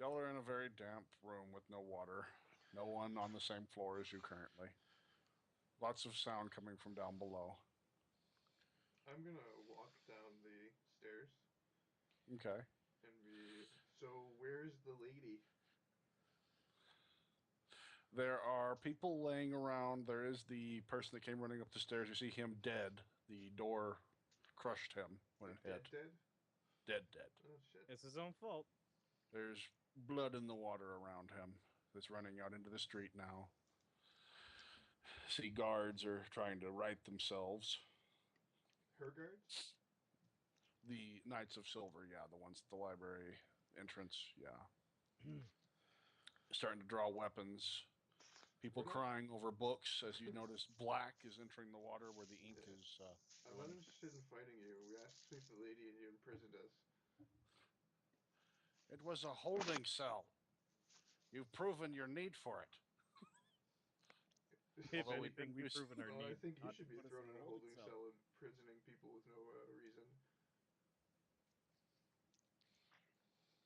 Y'all are in a very damp room with no water. No one on the same floor as you currently. Lots of sound coming from down below. I'm gonna walk down the stairs Okay. and be. So, where's the lady? There are people laying around. There is the person that came running up the stairs. You see him dead. The door crushed him when it Like, dead, hit. dead? Dead, dead. Oh, shit. It's his own fault. There's blood in the water around him that's running out into the street now. See, guards are trying to right themselves. Her guards? The Knights of Silver, yeah, the ones at the library entrance, yeah. Starting to draw weapons. People We're not. crying over books as you notice black is entering the water where the ink Yeah. is I'm not eliminated. interested in fighting you. We asked to meet the lady and you imprisoned us. It was a holding cell. You've proven your need for it. If Although we anything, didn't we've use proven our Well, I need think you not to should be put us thrown in in a a holding holding cell. cell imprisoning people with no reason.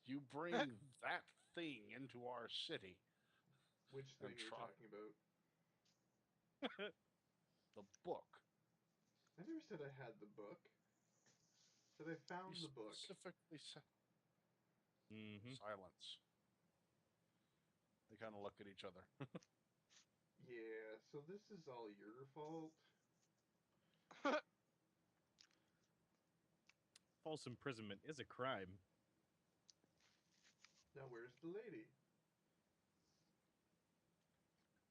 you bring that thing into our city Which and thing are you try talking about? the book. I never said I had the book. I said I You found the book. specifically said Mm-hmm. silence. They kind of look at each other. Yeah, so this is all your fault? False imprisonment is a crime. Now where's the lady?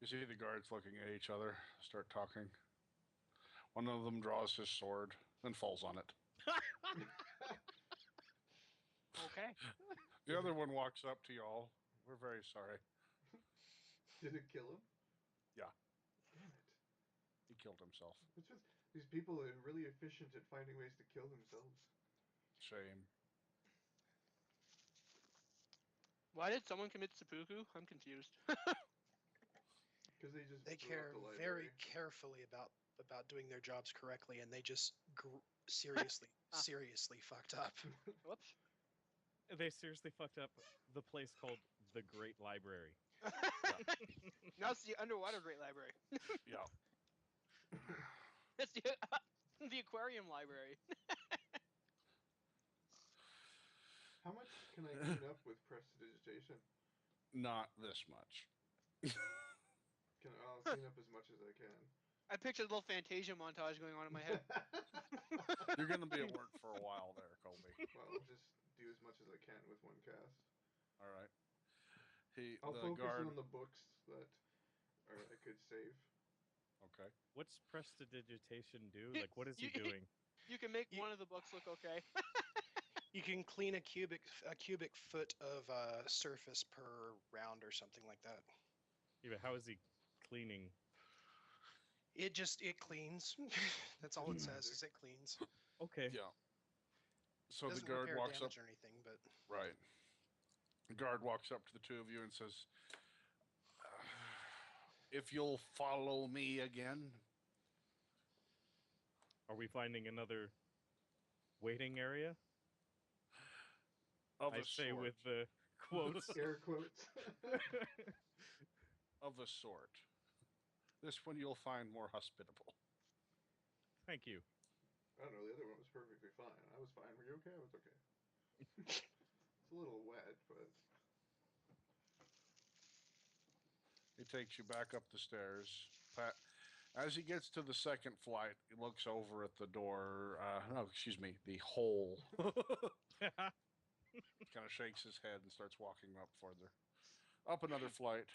You see the guards looking at each other, start talking. One of them draws his sword, then falls on it. Okay. The other one walks up to y'all. We're very sorry. Did it kill him? Yeah. Damn it. He killed himself. What's with these people are really efficient at finding ways to kill themselves? Shame. Why did someone commit seppuku? I'm confused. Because they just They blew up care the very library. carefully about doing their jobs correctly, and they just seriously fucked up. Whoops. They seriously fucked up the place called the Great Library. Now it's the underwater Great Library. Yeah. That's the aquarium library. How much can I clean up with prestidigitation? Not this much. I'll clean up as much as I can. I pictured a little Fantasia montage going on in my head. You're going to be at work for a while there, Colby. Well, I'll just do as much as I can with one cast. All right. I'll The focus guard. on the books that I could save. Okay. What's prestidigitation do? Like, what is he doing? You can make one of the books look okay. You can clean a cubic foot of surface per round or something like that. Yeah, but how is he cleaning? It cleans. That's all it says, is it cleans. Okay. Yeah. So Doesn't the guard repair walks damage up. or anything, but Right. The guard walks up to the two of you and says, if you'll follow me again. Are we finding another waiting area? Of I a say sort. with the quotes. Air quotes. Of a sort. This one you'll find more hospitable. Thank you. I don't know, the other one was perfectly fine. I was fine. Were you okay? I was okay. It's a little wet, but... He takes you back up the stairs. As he gets to the second flight, he looks over at the door. The hole. Kind of shakes his head and starts walking up further. Up another flight,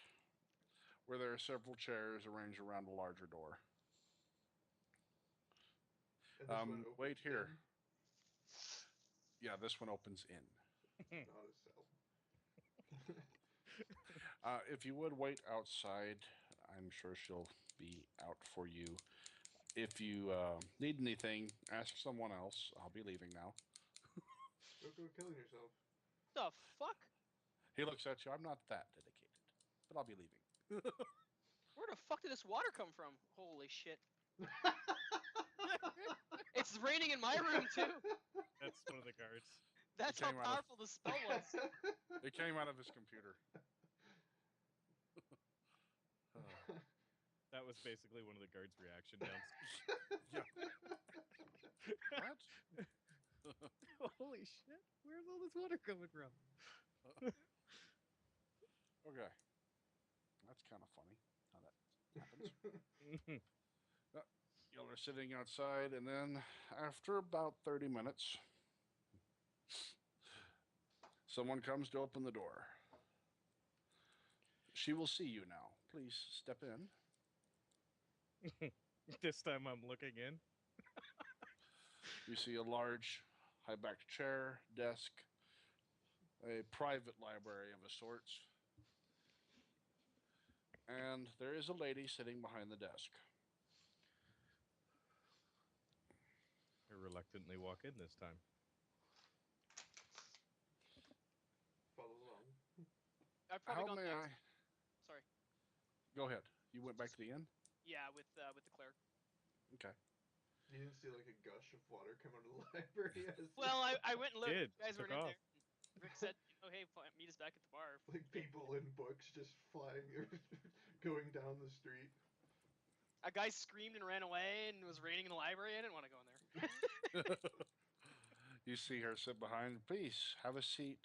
where there are several chairs arranged around a larger door. And this one opens Wait here. in, Yeah, this one opens in. not a cell. If you would wait outside, I'm sure she'll be out for you. If you need anything, ask someone else. I'll be leaving now. Don't go killing yourself. The fuck? He looks at you. I'm not that dedicated, but I'll be leaving. Where the fuck did this water come from? Holy shit. It's raining in my room too. That's one of the guards. That's how came out of- powerful the spell was. It came out of his computer. That was basically one of the guards' reaction downs. What? Holy shit! Where's all this water coming from? Okay. That's kind of funny how that happens. Y'all are sitting outside, and then after about 30 minutes, someone comes to open the door. She will see you now. Please step in. This time I'm looking in. You see a large, high-backed chair, desk, a private library of a sorts, and there is a lady sitting behind the desk. I reluctantly walk in this time. Follow along. I've probably How gone may next. I? Sorry. Go ahead. You went back to the inn? Yeah, with the cleric. Okay. You didn't see like a gush of water come out of the library. Well, I went and looked. Did, You guys took weren't in off. there. Rick said, hey, meet us back at the bar. like people in books just flying, going down the street. A guy screamed and ran away and was raining in the library. I didn't want to go in there. You see her sit behind. Please have a seat.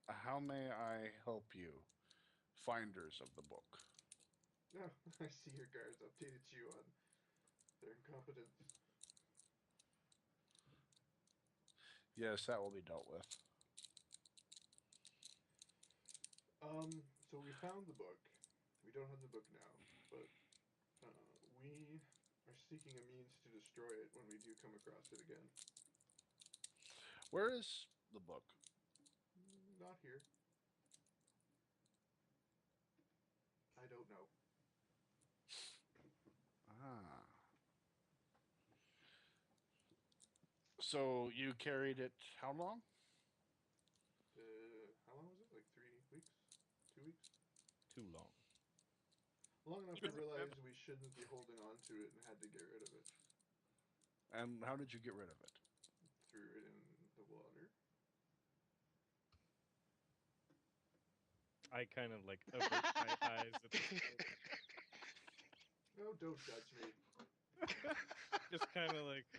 How may I help you? Finders of the book. No, I see your guards updated you on their incompetence. Yes, that will be dealt with. So we found the book. We don't have the book now, but we are seeking a means to destroy it when we do come across it again. Where is the book? Not here. I don't know. Ah. So you carried it how long? How long was it? Like 3 weeks? 2 weeks? Too long. Long enough You to guys realize remember- we shouldn't be holding on to it and had to get rid of it. And how did you get rid of it? Threw it in the water. I kind of like avert my eyes at this point. No, don't judge me. Just kind of like,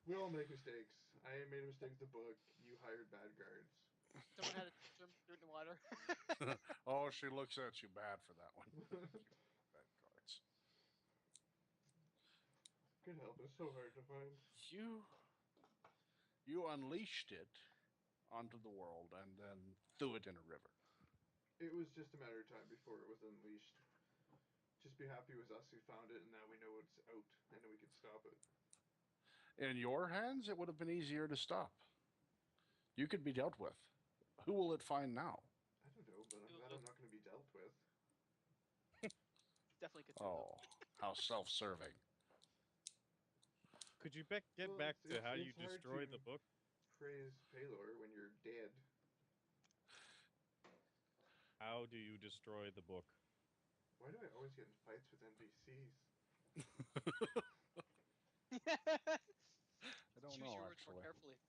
We all make mistakes. I made a mistake with the book. You hired bad guards. Someone had to throw it in the water. Oh, she looks at you bad for that one. Bad cards. Good help. It's so hard to find. You unleashed it onto the world and then threw it in a river. It was just a matter of time before it was unleashed. Just be happy it was us who found it, and now we know it's out, and we can stop it. In your hands, it would have been easier to stop. You could be dealt with. Who will it find now? I don't know, but I'm glad I'm not going to be dealt with. Definitely could. Though. Oh, how self-serving. could you get Well, back to it's- how you it's hard destroyed to- the book? Praise Paylor when you're dead. How do you destroy the book? Why do I always get in fights with NPCs? I don't Choose know, your words more actually. carefully.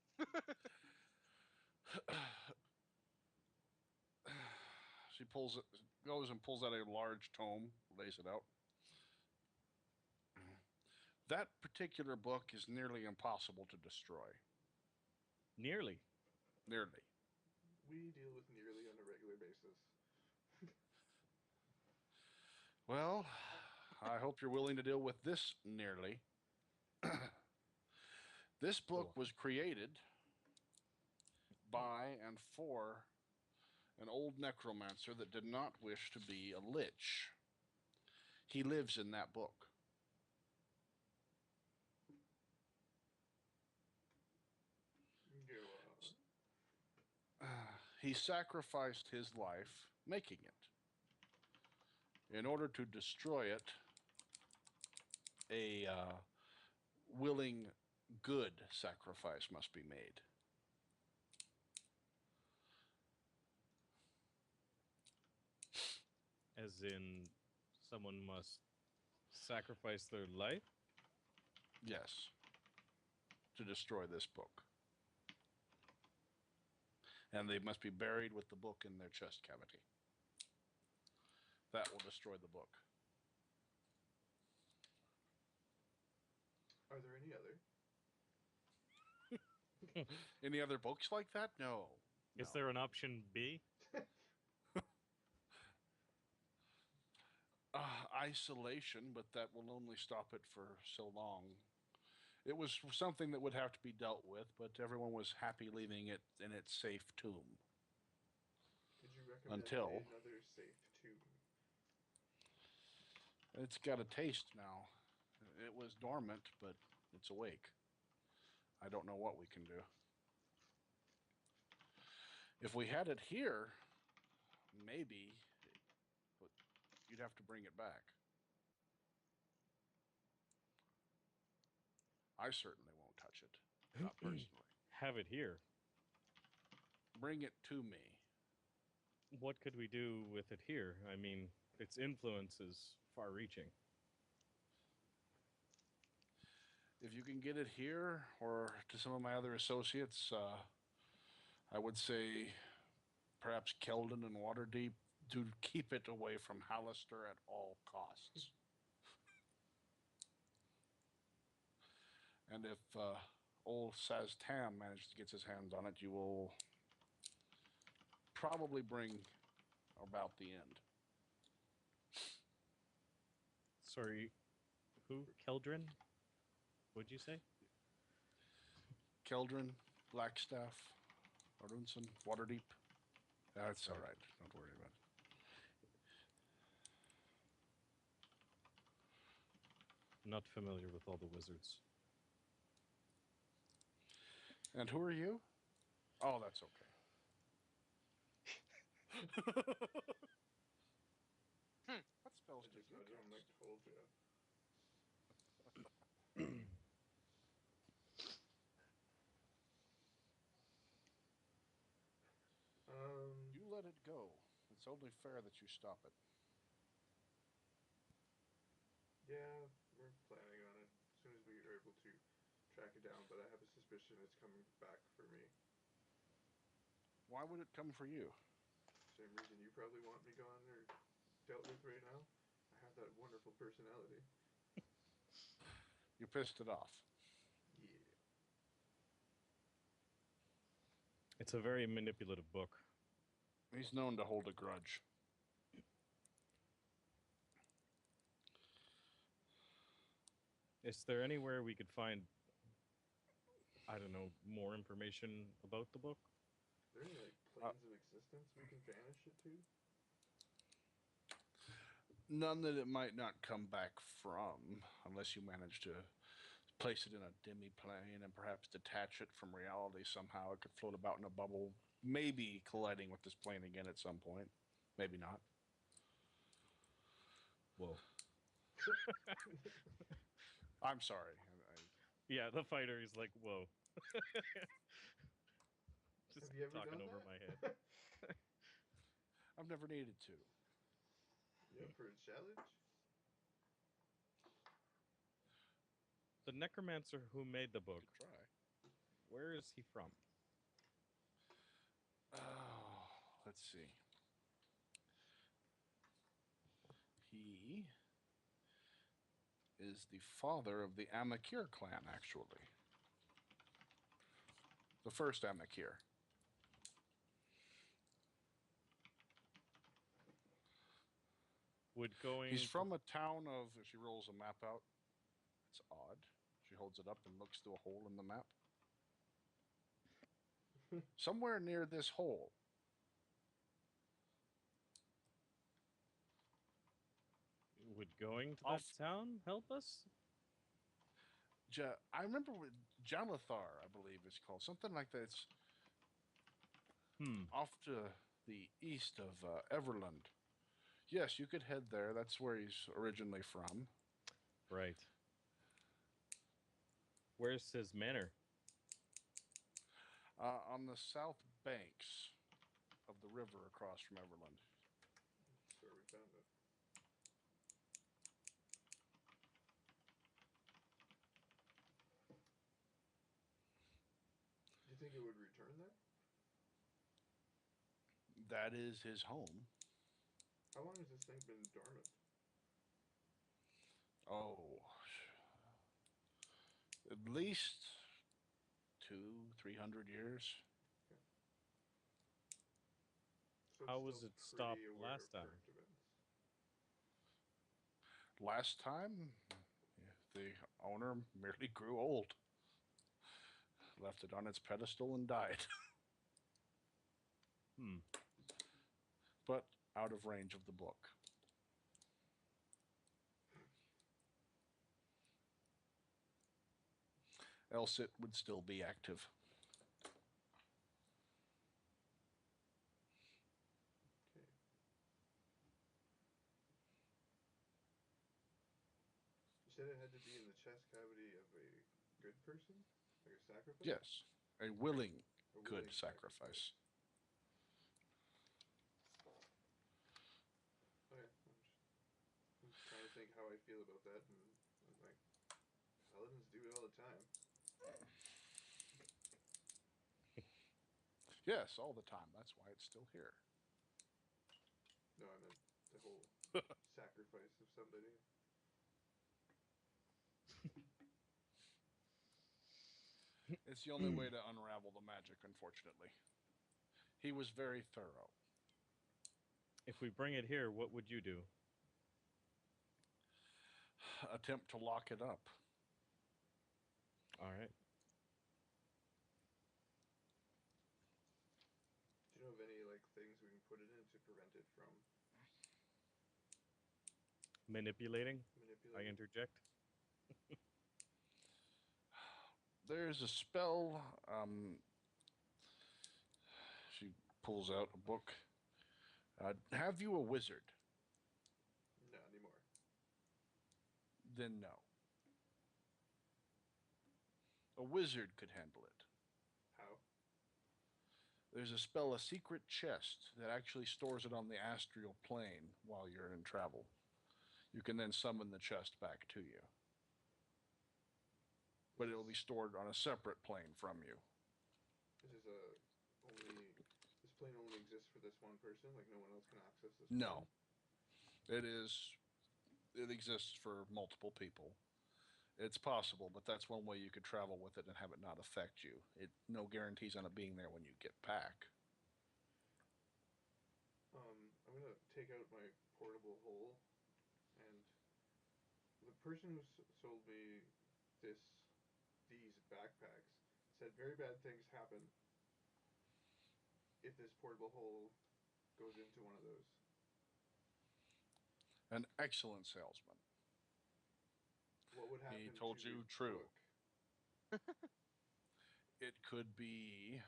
She goes and pulls out a large tome, lays it out. That particular book is nearly impossible to destroy. Nearly. Nearly. We deal with nearly on a regular basis. Well, I hope you're willing to deal with this nearly. This book Cool. was created by and for an old necromancer that did not wish to be a lich. He lives in that book. Go on. He sacrificed his life making it. In order to destroy it, a willing, good sacrifice must be made. As in, someone must sacrifice their life? Yes. to destroy this book. And they must be buried with the book in their chest cavity. That will destroy the book. Are there any other? Any other books like that? No. Is No. there an option B? Isolation, but that will only stop it for so long. It was something that would have to be dealt with, but everyone was happy leaving it in its safe tomb. Could you recommend Until- another safe tomb? It's got a taste now. It was dormant, but it's awake. I don't know what we can do. If we had it here, maybe, but you'd have to bring it back. I certainly won't touch it, not personally. Have it here. Bring it to me. What could we do with it here? I mean, its influence is far-reaching. If you can get it here or to some of my other associates, I would say perhaps Keldon and Waterdeep, to keep it away from Hallister at all costs. And if old Saztam manages to get his hands on it, you will probably bring about the end. Sorry, who? Keldrin? What'd you say? Keldrin, Blackstaff, Arunson, Waterdeep. That's all right. Don't worry about it. Not familiar with all the wizards. And who are you? Oh, that's okay. What spells I do just you I don't like cast? told you. You let it go. It's only fair that you stop it. Yeah, we're planning on it as soon as we are able to track it down, but I have a suspicion it's coming back for me. Why would it come for you? Same reason you probably want me gone or dealt with right now. I have that wonderful personality. You pissed it off. Yeah. It's a very manipulative book. He's known to hold a grudge. Is there anywhere we could find, I don't know, more information about the book? Are there any like planes of existence we can banish it to? None that it might not come back from, unless you manage to place it in a demi-plane and perhaps detach it from reality somehow. It could float about in a bubble, maybe colliding with this plane again at some point. Maybe not. Whoa. I'm sorry. Yeah, the fighter is like, whoa. Just Have you ever talking done over that? my head. I've never needed to. Yeah, for a challenge? The necromancer who made the book, Could try. where is he from? Oh, let's see. He is the father of the Amakir clan, actually. The first Amakir. Would going... He's from a town of, if she rolls a map out, it's odd. She holds it up and looks through a hole in the map. Somewhere near this hole. Would going to that Off- town help us? I remember what Jalathar, I believe it's called. Something like that. It's off to the east of Everland. Yes, you could head there. That's where he's originally from. Right. Where's his manor? On the south banks of the river across from Everland. That's where we found it. think it would return there? That is his home. How long has this thing been dormant? Oh, at least 200-300 years. So How it's was still it stopped pretty aware last of time? current events. Last time, the owner merely grew old, left it on its pedestal, and died. Hmm. But out of range of the book. Else it would still be active. Okay. You said it had to be in the chest cavity of a good person? Like a sacrifice? Yes, a willing A good willing sacrifice. Okay. I'm just trying to think how I feel about that, and I'm like, paladins do it all the time. Yes, all the time. That's why it's still here. No, I meant the whole sacrifice of somebody. It's the only way to unravel the magic, unfortunately. He was very thorough. If we bring it here, what would you do? Attempt to lock it up. All right. Do you know of any like things we can put it in to prevent it from Manipulating? I manipulating? interject. There's a spell. She pulls out a book. Have you a wizard? Not anymore. Then no. A wizard could handle it. How? There's a spell, a secret chest, that actually stores it on the astral plane while you're in travel. You can then summon the chest back to you. But it will be stored on a separate plane from you. This is this plane only exists for this one person. Like no one else can access this. No. Plane? It exists for multiple people. It's possible, but that's one way you could travel with it and have it not affect you. No guarantees on it being there when you get back. I'm gonna take out my portable hole, and the person who sold me these backpacks said very bad things happen if this portable hole goes into one of those. An excellent salesman. What would happen? He told to you the true. book? It could be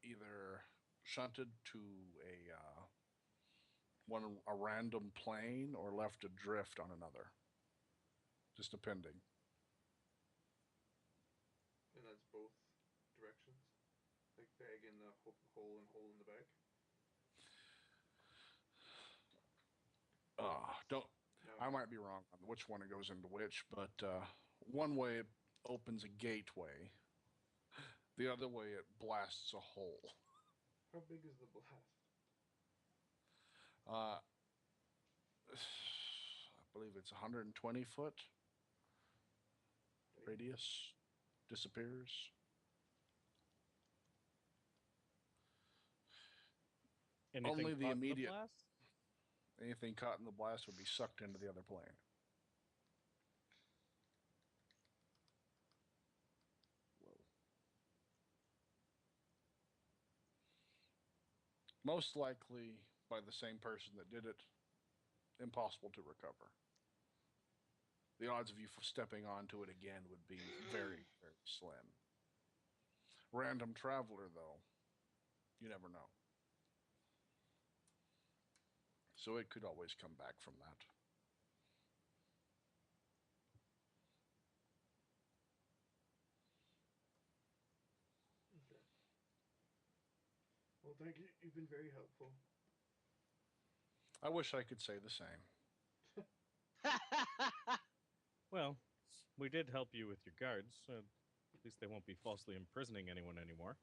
either shunted to a random plane or left adrift on another. Just depending. And that's both directions? Like bag in the hole and hole in the back? Don't. No. I might be wrong on which one it goes into which, but one way it opens a gateway. The other way it blasts a hole. How big is the blast? I believe it's 120 foot radius. Disappears. Anything Only the caught in immediate- blast? Anything caught in the blast would be sucked into the other plane. Whoa. Most likely by the same person that did it. Impossible to recover. The odds of you stepping onto it again would be very, very slim. Random traveler, though, you never know. So it could always come back from that. Okay. Well, thank you. You've been very helpful. I wish I could say the same. Well, we did help you with your guards. At least they won't be falsely imprisoning anyone anymore.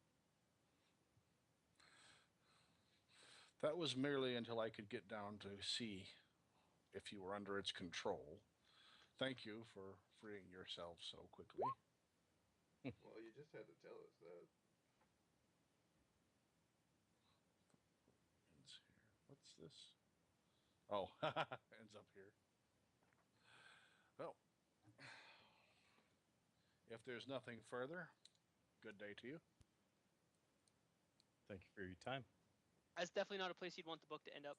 That was merely until I could get down to see if you were under its control. Thank you for freeing yourself so quickly. Well, you just had to tell us that. Ends here. What's this? Oh, ends up here. Well, if there's nothing further, good day to you. Thank you for your time. That's definitely not a place you'd want the book to end up.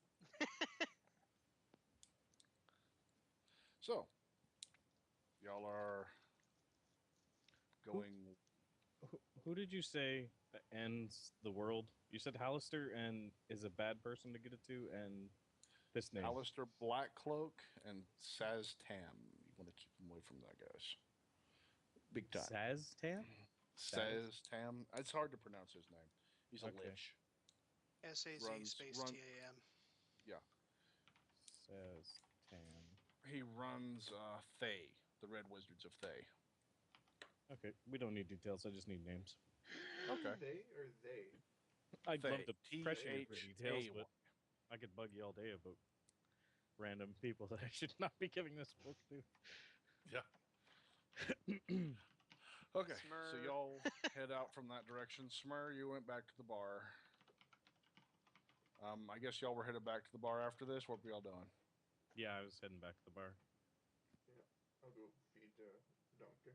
So, y'all are going. Who did you say ends the world? You said Hallister and is a bad person to get it to, and this name. Alistair Blackcloak and Saz Tam. You want to keep them away from that, guys. Big time. Saztan? Saz Tam. It's hard to pronounce his name. He's a Okay. lich. SAZ Runs- space run- TAM. Saztan. He runs Thay, the Red Wizards of Thay. Okay, we don't need details. I just need names. Okay. They or they? I'd love Thay. to pressure you for details, T-H-A-Y. but I could bug you all day about random people that I should not be giving this book to. Yeah. Okay, so Smurrrrh. y'all head out from that direction. Smurrrrh, you went back to the bar. I guess y'all were headed back to the bar after this. What were y'all doing? Yeah, I was heading back to the bar. I'll go feed Donkey.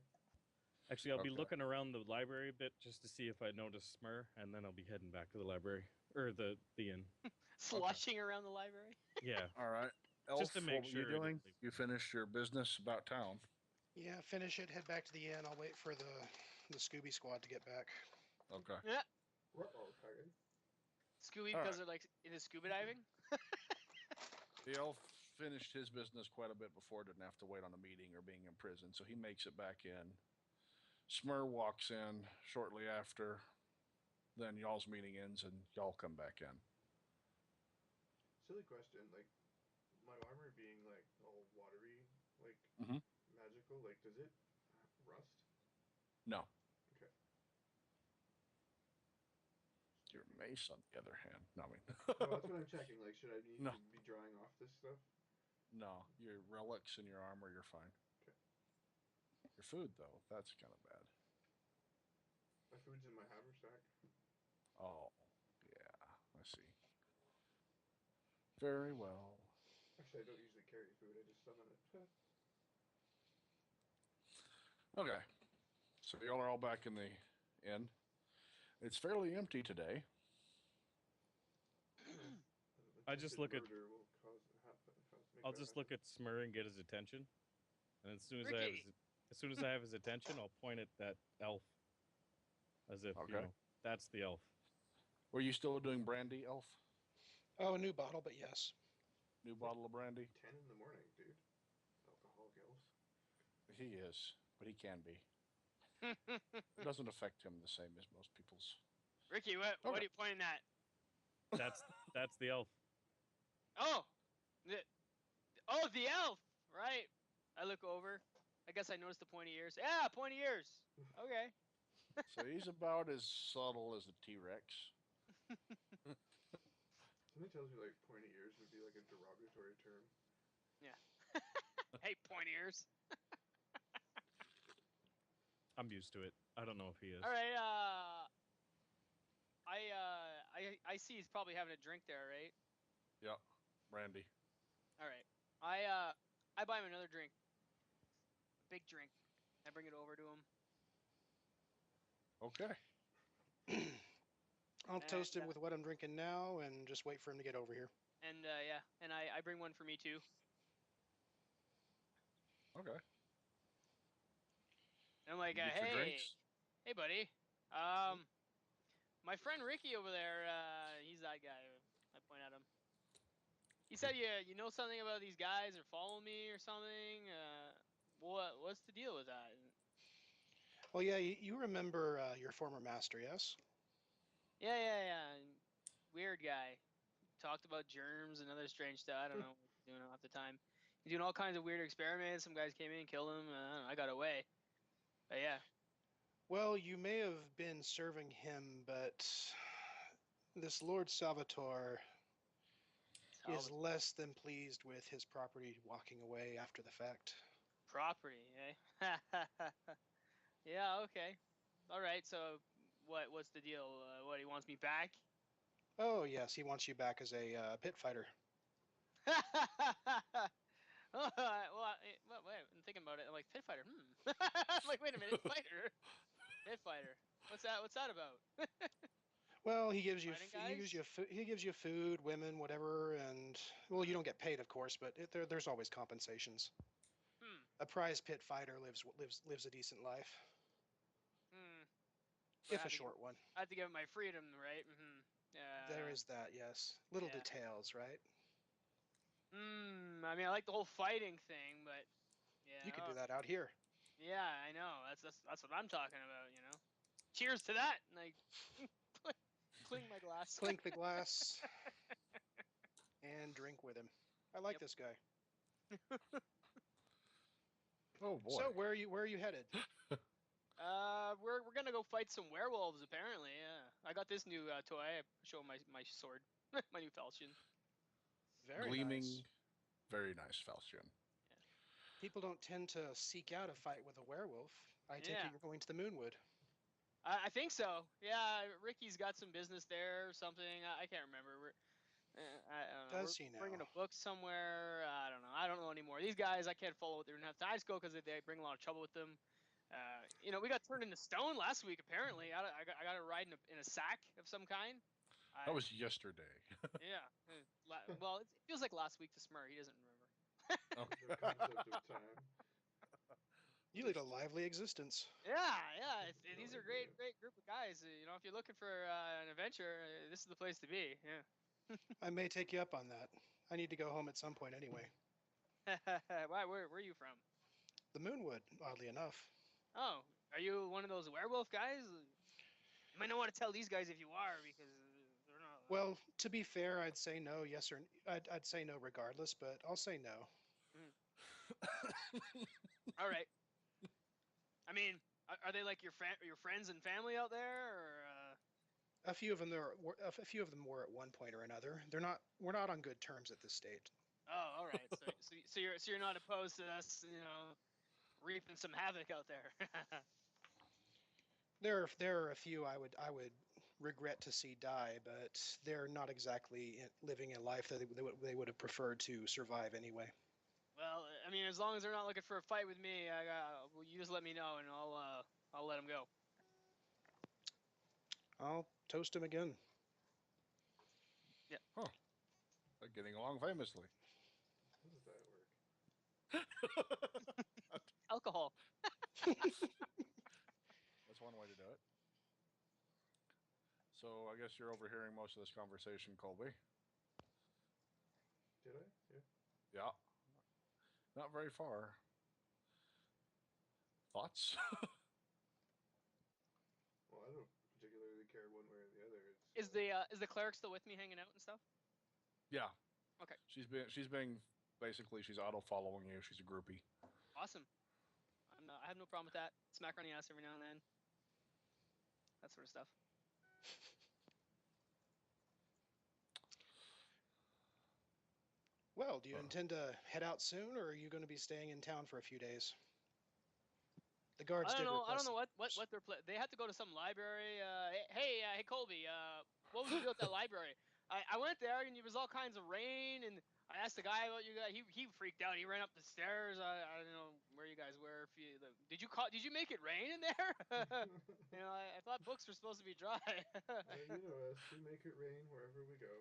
Actually, I'll be Okay. looking around the library a bit just to see if I notice Smurrrrh, and then I'll be heading back to the library or the inn. Slushing around the library. Yeah. All right. Elf, Just to make what sure were I you didn't doing? leave. You finished your business about town. Yeah, finish it. Head back to the inn. I'll wait for the Scooby Squad to get back. Okay. Yeah. Uh-oh, Kage. Scooby, All because right. they're like into scuba diving. The elf finished his business quite a bit before, didn't have to wait on a meeting or being in prison, so he makes it back in. Smurrrrh walks in shortly after. Then y'all's meeting ends and y'all come back in. Silly question. Like, my armor being like all watery, like Mhm. magical. Like, does it rust? No. Okay. Your mace, on the other hand. No, I mean. No, that's what I'm checking. Like, should I need No. to be drying off this stuff? No, your relics and your armor, you're fine. Okay. Your food, though, that's kind of bad. My food's in my haversack. Oh, yeah, I see. Very well. Actually, I don't usually carry food. I just summon it. Okay, so y'all are all back in the inn. It's fairly empty today. I just look at- Murder will make I'll that just happen. look at Smurrrrh and get his attention, and as soon as Ricky. I have his attention, I'll point at that elf, as if Okay. that's the elf. Were you still doing brandy, elf? Oh, a new bottle, but yes. New bottle of brandy? 10 in the morning, dude. Alcoholic elf. He is, but he can be. It doesn't affect him the same as most people's. Ricky, what Okay. are you pointing at? That's the elf. Oh, the elf. Right. I look over. I guess I noticed the pointy ears. Yeah, pointy ears. Okay. So he's about as subtle as a T-Rex. Somebody tells me like pointy ears would be like a derogatory term. Hey, pointy ears. I'm used to it. I don't know if he is. All right. I see he's probably having a drink there, right? Yep, brandy. All right. I buy him another drink. A big drink. I bring it over to him. Okay. I'll toast him And, with what I'm drinking now and just wait for him to get over here. And and I bring one for me too. Okay. And I'm like, You get your hey, drinks? hey, buddy. My friend Ricky over there, he's that guy. I point at him. He said you know something about these guys or follow me or something. What's the deal with that? Well, yeah, you remember your former master, yes? Yeah. Weird guy. Talked about germs and other strange stuff. I don't know what he's doing half the time. He's doing all kinds of weird experiments. Some guys came in and killed him. I got away. But yeah. Well, you may have been serving him, but this Lord Salvatore is less than pleased with his property walking away after the fact. Property, eh? Yeah, okay. All right, so what's the deal? What, he wants me back? Oh, yes, he wants you back as a pit fighter. Well, wait, I'm thinking about it. I'm like, pit fighter, I'm like, wait a minute, fighter? Pit fighter. What's that about? Well, he gives you Fighting guys? he gives you food, women, whatever, and well, you don't get paid, of course, but there's always compensations. Hmm. A prize pit fighter lives a decent life, Hmm. But if a short one. I have to give him my freedom, right? Mm-hmm. Yeah. There is that, yes. Little Yeah. details, right? I mean, I like the whole fighting thing, but yeah. You could do that out here. Yeah, I know. That's what I'm talking about. You know. Cheers to that! And I cling my glass. Clink the glass and drink with him. I like Yep. this guy. Oh boy. So where are you headed? We're gonna go fight some werewolves. Apparently, yeah. I got this new toy. I show my sword, my new falchion. Very Gleaming, nice. very nice falchion. People don't tend to seek out a fight with a werewolf. I take Yeah. it you're going to the Moonwood. I think so. Yeah, Ricky's got some business there or something. I can't remember. I don't know. Does We're he now? bringing a book somewhere. I don't know. I don't know anymore. These guys, I can't follow what they're doing half the time. I just go because they bring a lot of trouble with them. We got turned into stone last week. Apparently, I got to ride in a sack of some kind. That was yesterday. Yeah. Well, it feels like last week to Smurrrrh. He doesn't remember. The concept of time. You lead a lively existence. Yeah. These are great group of guys. If you're looking for an adventure, this is the place to be. Yeah. I may take you up on that. I need to go home at some point anyway. Why? Where are you from? The Moonwood, oddly enough. Oh, are you one of those werewolf guys? You might not want to tell these guys if you are, because they're not. Well, to be fair, I'd say no, yes or I'd say no regardless, but I'll say no. All right. I mean, are they like your friends and family out there, or? A few of them were at one point or another. We're not on good terms at this stage. Oh, all right. So you're not opposed to us, reaping some havoc out there. There are a few I would regret to see die, but they're not exactly living a life that they would have preferred to survive anyway. Well, I mean, as long as they're not looking for a fight with me, you just let me know, and I'll let them go. I'll toast him again. Yeah. Huh. They're getting along famously. How does that work? Alcohol. That's one way to do it. So I guess you're overhearing most of this conversation, Colby. Did I? Yeah. Yeah. Not very far. Thoughts? Well, I don't particularly care one way or the other. Is the cleric still with me, hanging out and stuff? Yeah. Okay. She's being basically she's auto following you. She's a groupie. Awesome. I have no problem with that. Smack her on the ass every now and then. That sort of stuff. Well, do you intend to head out soon, or are you going to be staying in town for a few days? The guards I don't know. I don't request know what they're they had to go to some library. Hey, Colby. What was the deal with that library? I went there and there was all kinds of rain, and I asked the guy about you guys. He freaked out. He ran up the stairs. I don't know where you guys were. Did you make it rain in there? I thought books were supposed to be dry. You know us. We make it rain wherever we go.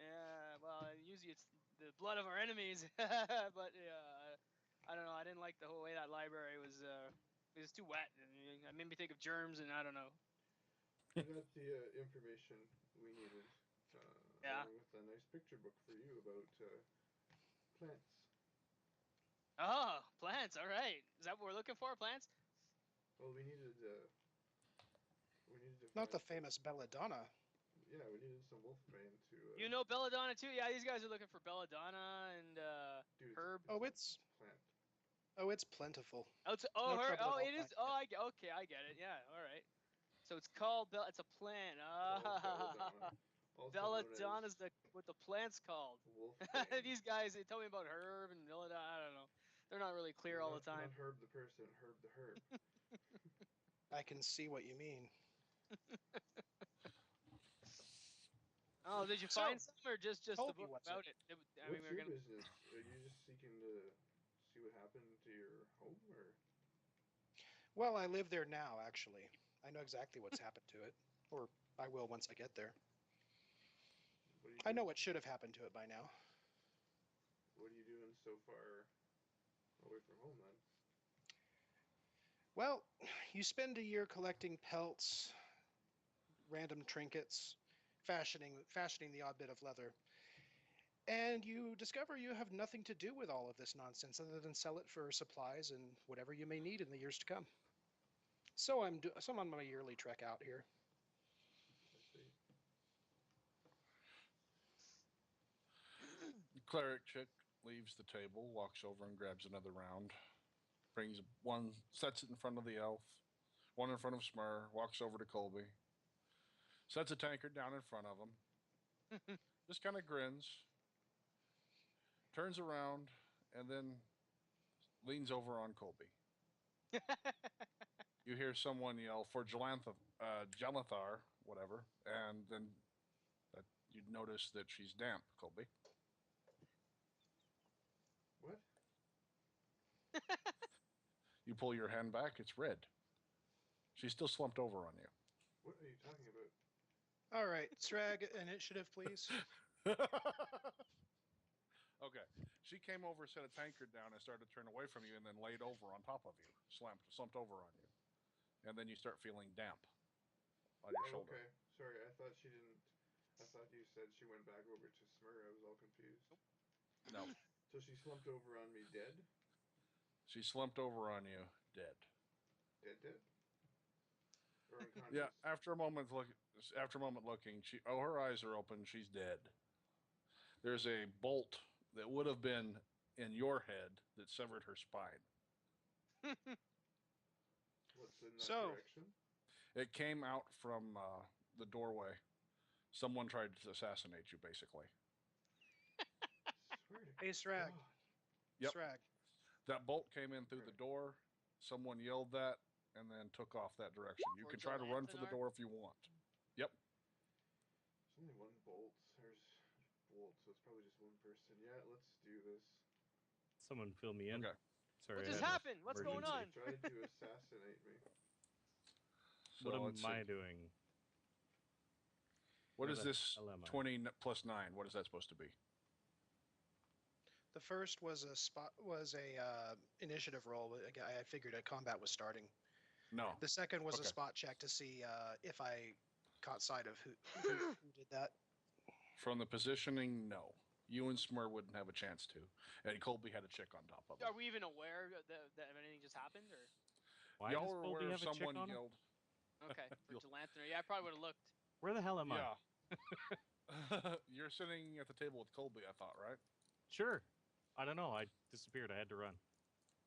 Yeah, well, usually it's the blood of our enemies. But yeah, I don't know. I didn't like the whole way that library was. It was too wet. And it made me think of germs, and I don't know. We got the information we needed. Yeah. Along with a nice picture book for you about plants. Oh, plants. All right. Is that what we're looking for? Plants? Well, we needed to. Not the find famous belladonna. Yeah, we needed some wolfbane to. You know belladonna too? Yeah, these guys are looking for belladonna and Dude, herb. plant. It's plentiful. Oh, No her. trouble Oh, at it all is. Oh, I get it. Yeah. All right. So it's called it's a plant. Belladonna. Also known Don as is what the plant's called. Wolfbane. These guys, they tell me about herb and I don't know. They're not really clear all the time. Not Herb the person, Herb the herb. I can see what you mean. Oh, did you So, find some or just the Colby, book what's about it? I mean, What's your business? Are you just seeking to see what happened to your home, or? Well, I live there now, actually. I know exactly what's happened to it. Or I will once I get there. What are you I know doing- what should have happened to it by now. What are you doing so far away from home, then? Well, you spend a year collecting pelts, random trinkets, fashioning the odd bit of leather. And you discover you have nothing to do with all of this nonsense other than sell it for supplies and whatever you may need in the years to come. So I'm on my yearly trek out here. I see. The cleric chick leaves the table, walks over and grabs another round, brings one, sets it in front of the elf, one in front of Smurrrrh, walks over to Colby, sets a tankard down in front of him, just kind of grins, turns around, and then leans over on Colby. You hear someone yell for Jalathar, whatever, and then you notice that she's damp, Colby. What? You pull your hand back, it's red. She's still slumped over on you. What are you talking about? All right, Sragg, initiative, please. Okay. She came over, set a tankard down, and started to turn away from you, and then laid over on top of you, slumped over on you. And then you start feeling damp on your shoulder. Okay. Sorry, I thought she didn't. I thought you said she went back over to Smurrrrh. I was all confused. No. So she slumped over on me, dead? She slumped over on you, dead. Dead? Or unconscious? Yeah, after a moment looking, her eyes are open, she's dead. There's a bolt that would have been in your head that severed her spine. What's in that So- direction? It came out from the doorway. Someone tried to assassinate you, basically. Swear to Hey, Sragg. God. Yep. Sragg. That bolt came in through the door. Someone yelled that and then took off that direction. You For can try to run for the Jalathar? door if you want. Yep. There's only one bolt. There's bolt, so it's probably just one person. Yeah, let's do this. Someone fill me in. Okay. Sorry. What I just had an happened? What's going emergency. on? They tried to assassinate me. So What let's am see. I doing? What Where is the this hell am I? 20 plus 9? What is that supposed to be? The first was a initiative roll. I figured a combat was starting. No. The second was a Okay. spot check to see if I caught sight of who did that. From the positioning, no. You and Smurrrrh wouldn't have a chance to. And Colby had a chick on top of Are him. we even aware that anything just happened? Or Why Y'all does were Colby aware have of a chick someone on him? yelled. okay, for You'll- Jalathar. Yeah, I probably would have looked. Where the hell am I? Yeah. You're sitting at the table with Colby, I thought, right? Sure. I don't know. I disappeared. I had to run.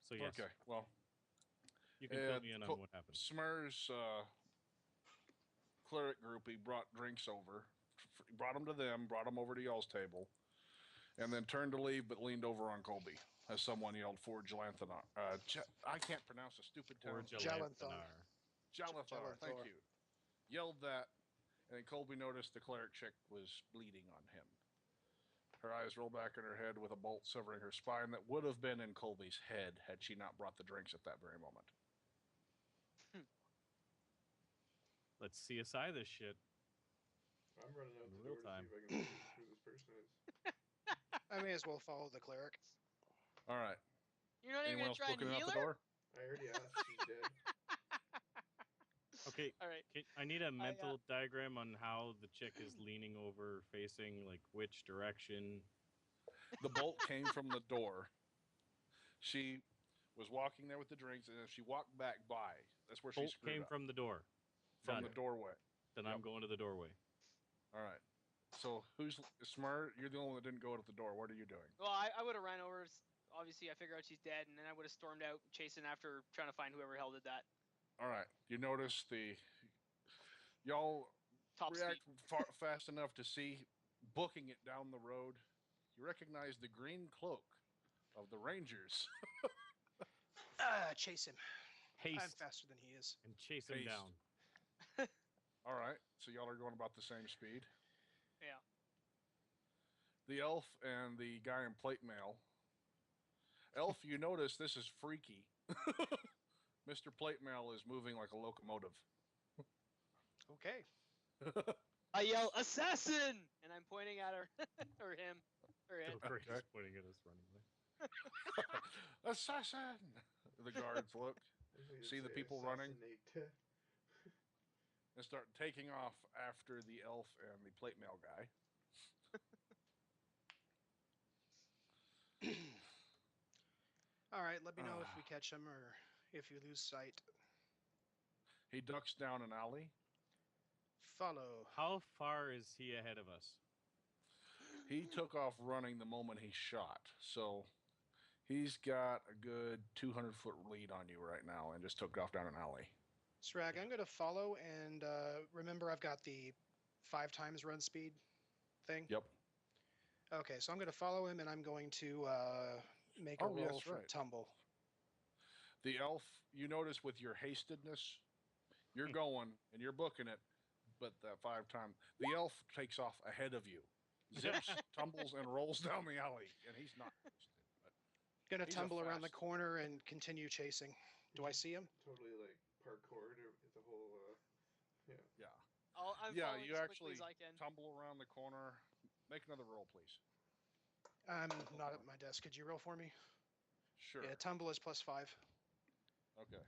So yes, Okay. Well, you can fill me in on what happened. Smurrrrh's cleric group, he brought drinks over. Brought them to them, brought them over to y'all's table, and then turned to leave but leaned over on Colby as someone yelled for Jalathar. I can't pronounce a stupid Or town. Jalathar. Jalathar, thank Jalathar. you. Yelled that, and then Colby noticed the cleric chick was bleeding on him. Her eyes rolled back in her head with a bolt severing her spine that would have been in Colby's head had she not brought the drinks at that very moment. Let's CSI this shit. I'm running out In the real door time. to see if I can see who this person is. I may as well follow the cleric. All right. You're not even Anyone gonna else try and looking out heal the her? door? I already asked. She's dead. Okay, All right. I need a mental diagram on how the chick is leaning over, facing like which direction. The bolt came from the door. She was walking there with the drinks, and as she walked back by, that's where she Bolt screwed came up. from the door. From Got the it. doorway. Then Yep. I'm going to the doorway. All right. So who's Smurrrrh? You're the only one that didn't go out the door. What are you doing? Well, I would have ran over. Obviously, I figure out she's dead, and then I would have stormed out, chasing after, trying to find whoever hell did that. All right. You notice y'all Top react speed. fast enough to see booking it down the road, you recognize the green cloak of the Rangers. Chase him. I'm Haste faster than he is. and chase him Haste. down. All right, so y'all are going about the same speed. Yeah. The elf and the guy in plate mail. Elf, you notice this is freaky. Mr. Plate Mail is moving like a locomotive. Okay. I yell, "Assassin!" and I'm pointing at her, or him, or it. Go for it. Okay. He's pointing at us running away. Assassin! The guards look See the people running? Assassinate. and start taking off after the elf and the plate mail guy. All right, let me know if we catch him or if you lose sight. He ducks down an alley. Follow. How far is he ahead of us? He took off running the moment he shot. So he's got a good 200-foot lead on you right now and just took off down an alley. Sragg, I'm going to follow, and remember I've got the 5 times run speed thing? Yep. Okay, so I'm going to follow him, and I'm going to make a roll yes, for right. tumble. The elf, you notice with your hastedness, you're going and you're booking it, but that 5 times, the elf takes off ahead of you, zips, tumbles, and rolls down the alley, and he's not hasted. But Going to He's a tumble around the fast- corner and continue chasing. Do I see him? Totally like parkour the whole. yeah, I'm yeah, following you as actually quickly as I can. tumble around the corner. Make another roll, please. I'm not at my desk. Could you roll for me? Sure. Yeah, tumble is +5. Okay.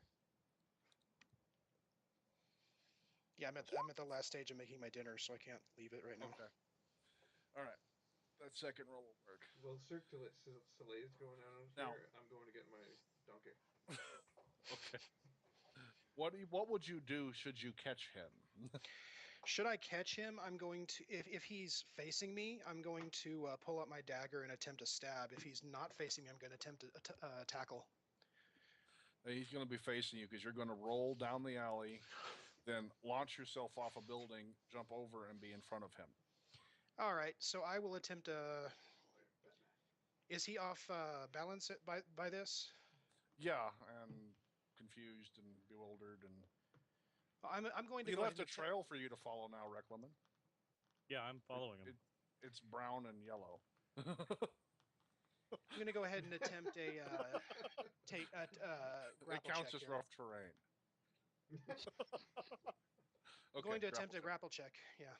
Yeah, I'm at the last stage of making my dinner, so I can't leave it right now. Okay. All right. That second roll will work. Well, Cirque du Soleil's going on out Now- here. I'm going to get my donkey. Okay. What would you do should you catch him? Should I catch him, I'm going to, if he's facing me, I'm going to pull out my dagger and attempt to stab. If he's not facing me, I'm going to attempt to tackle. He's going to be facing you because you're going to roll down the alley, then launch yourself off a building, jump over, and be in front of him. All right, so I will attempt to. Is he off balance by this? Yeah, and confused and bewildered, and I'm going to. he go left ahead a and trail for you to follow now, Riclamin. Yeah, I'm following him. It's brown and yellow. I'm going to go ahead and attempt a It grapple counts check as here. rough terrain. I'm Okay, going to attempt a check. grapple check. Yeah.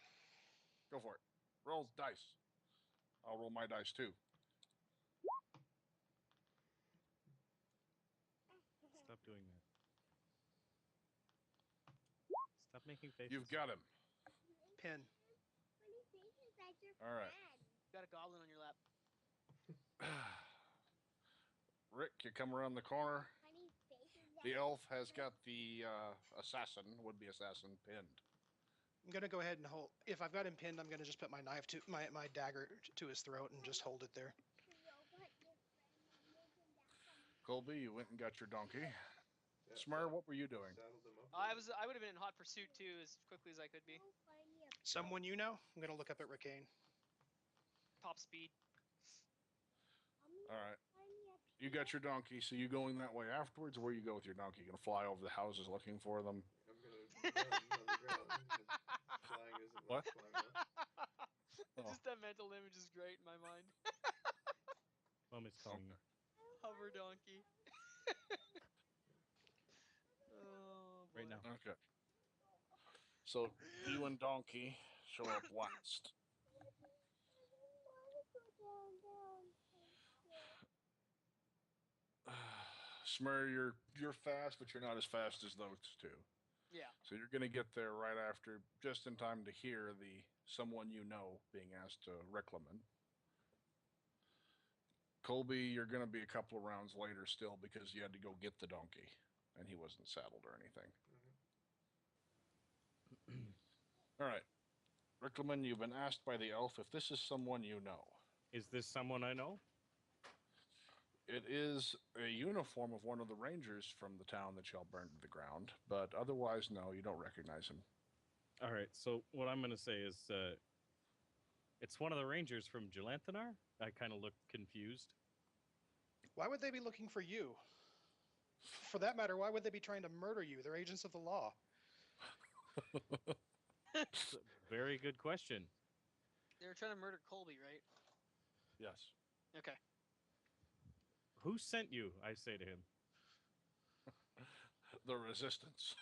Go for it. Rolls dice. I'll roll my dice too. Stop doing that. Stop making faces. You've got him. Pin. All right. You got a goblin on your lap. Rick, you come around the corner. The elf has got the would-be assassin, pinned. I'm going to go ahead and hold. If I've got him pinned, I'm going to just put my my dagger to his throat and just hold it there. Colby, you went and got your donkey. Smurrrrh, what were you doing? Saddled him up. I would have been in hot pursuit too, as quickly as I could be. Someone you know? I'm going to look up at Ricane. Top speed. All right. You got your donkey, so you going that way afterwards, or where you go with your donkey? You gonna fly over the houses looking for them? I'm gonna run on the ground. Flying isn't What? flying up. Oh. Just that mental image is great in my mind. Mom is calling you. Hover donkey. Oh, boy. Right now. Okay. So you and donkey show up last. Smurrrrh, you're fast, but you're not as fast as those two. Yeah. So you're gonna get there right after, just in time to hear the someone you know being asked to Riclamin. Colby, you're gonna be a couple of rounds later still because you had to go get the donkey, and he wasn't saddled or anything. All right, Riclamin, you've been asked by the elf if this is someone you know. Is this someone I know? It is a uniform of one of the rangers from the town that y'all burned to the ground, but otherwise, no, you don't recognize him. All right. So what I'm going to say is, it's It's one of the rangers from Gelanthanar? I kind of looked confused. Why would they be looking for you? For that matter, why would they be trying to murder you? They're agents of the law. It's a very good question. They were trying to murder Colby, right? Yes. Okay. Who sent you? I say to him. The Resistance.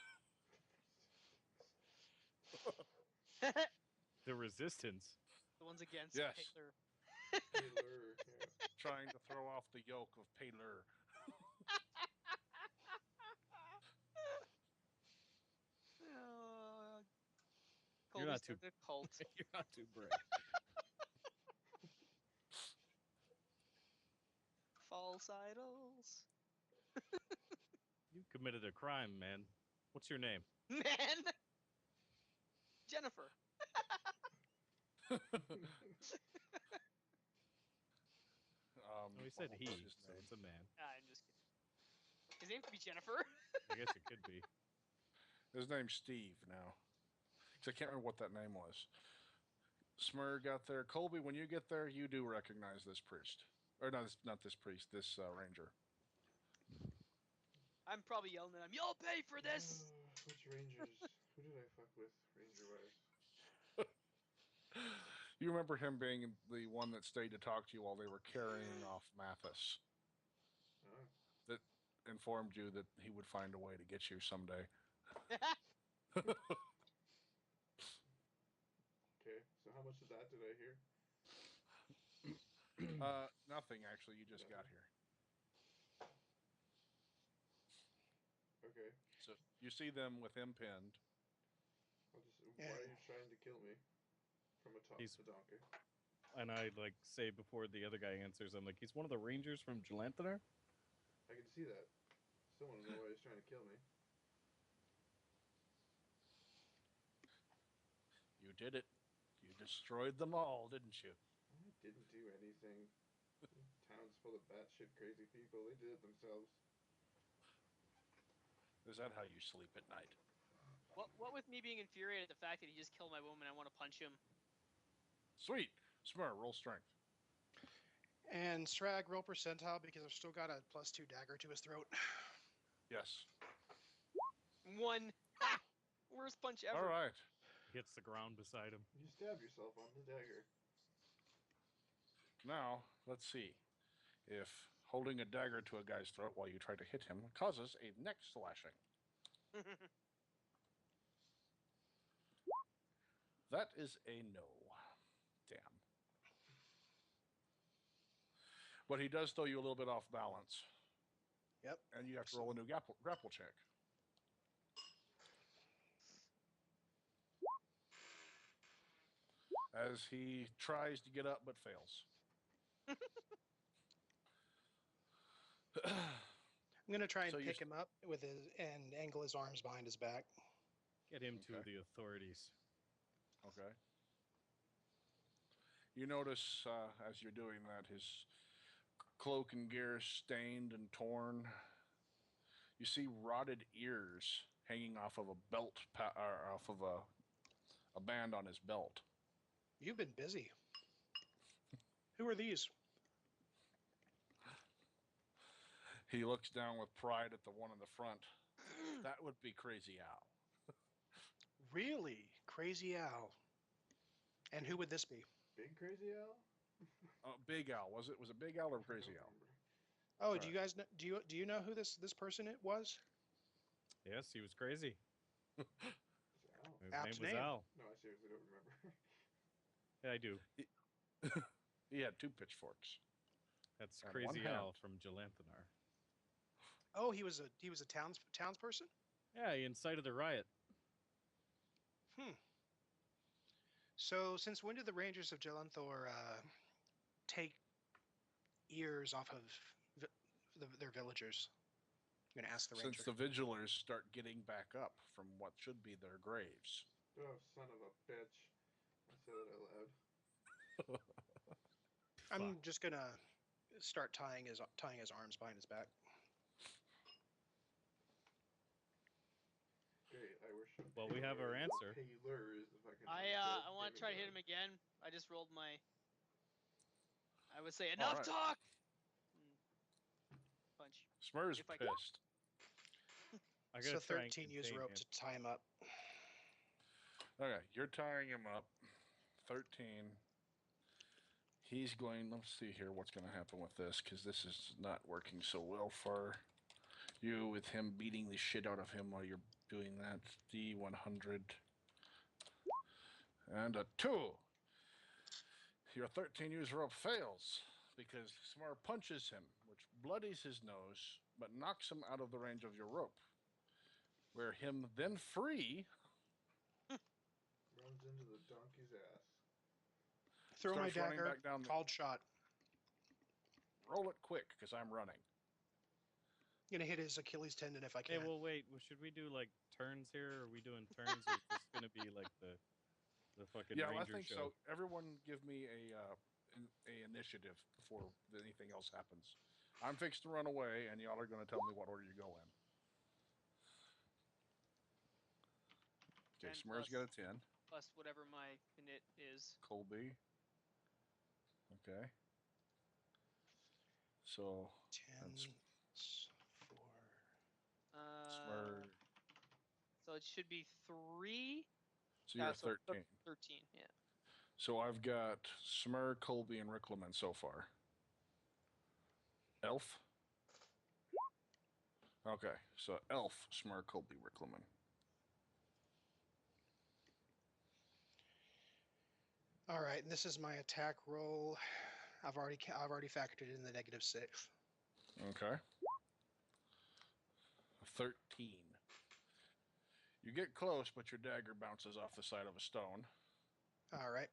The Resistance. The ones against Yes. Hitler. Taylor, yeah. Trying to throw off the yoke of Paylor. You're Colby not too- started a cult. You're not too brave. False idols. You committed a crime, man. What's your name? Man! Jennifer. Oh, he said what he, was his so name? it's a man. I'm just kidding. His name could be Jennifer. I guess it could be. His name's Steve now. 'Cause I can't remember what that name was. Smurrrrh got there. Colby, when you get there, you do recognize this priest. Or not this priest, this ranger. I'm probably yelling at him, "You'll pay for this!" Which Rangers? Who did I fuck with Ranger-wise? You remember him being the one that stayed to talk to you while they were carrying off Mathis. Oh, That informed you that he would find a way to get you someday. okay. So how much of that did I hear? Nothing, actually. You just got here. Okay. So you see them with him pinned. Why are you trying to kill me? From atop He's- the donkey. And I say before the other guy answers, I'm like, he's one of the rangers from Gelanthanar? I can see that. Still want to know why he's trying to kill me. You did it. You destroyed them all, didn't you? I didn't do anything. Town's full of batshit crazy people. They did it themselves. Is that how you sleep at night? What with me being infuriated at the fact that he just killed my woman, I want to punch him. Sweet. Smurrrrh, roll strength. And Sragg, roll percentile because I've still got a +2 dagger to his throat. Yes. 1. Ha! Worst punch ever. All right. Hits the ground beside him. You stabbed yourself on the dagger. Now, let's see. If holding a dagger to a guy's throat while you try to hit him causes a neck slashing. That is a no. Damn. But he does throw you a little bit off balance. Yep. And you have to roll a new grapple check. As he tries to get up but fails. I'm going to try and So you pick him up with and angle his arms behind his back. Get him to Okay. the authorities. Okay. You notice as you're doing that, his cloak and gear is stained and torn. You see rotted ears hanging off of a belt, or off of a band on his belt. You've been busy. Who are these? He looks down with pride at the one in the front. That would be Crazy Al. Really? Crazy Al. And who would this be? Big Crazy Al? Big Al, was it? Was it Big Al or I Crazy don't Al? remember. Oh, Right. do you guys know, do you know who this person it was? Yes, he was crazy. Is it Al? His Apt name was name. Al. No, I seriously don't remember. Yeah, I do. He had 2 pitchforks. That's And Crazy one Al hand. from Gelanthanar. Oh, he was a townsperson? Yeah, he incited the riot. So, since when did the Rangers of Gelanthanar take ears off of their villagers? I'm going to ask the ranger. Since the Vigilers start getting back up from what should be their graves. Oh, son of a bitch. I said it out loud. I'm just going to start tying his arms behind his back. Great, I wish Well, we have our answer. Paler is the fucking. I want to try to hit him again. I just rolled my. I would say enough Alright. talk. Punch. Smurrrrh's If I can. pissed. I So gotta try and 13 use contain rope him. to tie him up. Okay, you're tying him up. 13. He's going. Let's see here what's going to happen with this, because this is not working so well for you with him beating the shit out of him while you're doing that. D100. And a 2. Your 13 use rope fails because Smurrrrh punches him, which bloodies his nose, but knocks him out of the range of your rope. Where him then free Runs into the donkey's ass. Throw my starts running dagger. back down the- Called shot. roll it quick because I'm running. Gonna hit his Achilles tendon if I Hey, can. well, wait. Well, should we do like turns here? Are we doing turns? Or is this gonna be like the fucking Yeah, well, I ranger think show? so. Everyone give me a initiative before anything else happens. I'm fixed to run away, and y'all are going to tell me what order you go in. Okay, 10 Smurrrrh's got a 10. Plus whatever my init is. Colby. Okay. So 10, that's 4. Smurrrrh. So it should be 3. So you're Yeah, so 13. 13. Yeah. So I've got Smurrrrh, Colby, and Riclamin so far. Elf. Okay, so Elf, Smurrrrh, Colby, Riclamin. All right, and this is my attack roll. I've already factored in the -6. Okay. 13. You get close, but your dagger bounces off the side of a stone. All right.